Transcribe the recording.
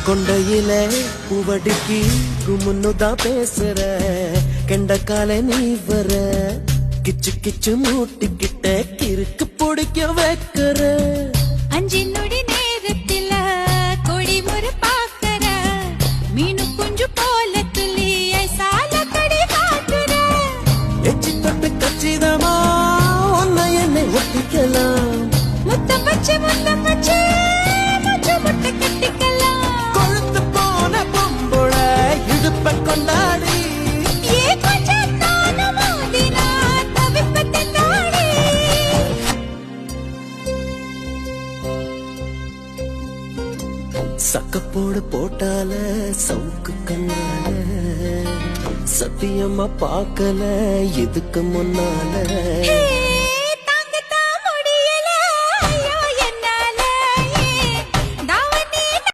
கொண்டையில பூவடிக்கு குமுன்னுதான் பேசுற கெண்டக்கால நீ வர கிச்சு கிச்சு மூட்டிக்கிட்ட கிறுக்கு பிடிக்க வைக்கிற அஞ்சு நொடி நேரத்தில கொடி முறை பாக்கற மீனு குஞ்சு போல துள்ளி ஐசால கடி காட்டுற எச்சி தொட்டு கச்சிதமா ஒன்ன என்னை ஒட்டிக்கலாம் முத்தம் வச்சு முச்ச முட்டை கட்டிக்கலாம் கொழுத்து போன பொம்புள இடுப்ப கொண்டாடி ஏ கொஞ்சம் தான மோதினா தவிப்பத்தை தாடி சக்கப்போடு போட்டால சவுக்கு கண்ணால சத்தியமா பார்க்கல எதுக்கு முன்னால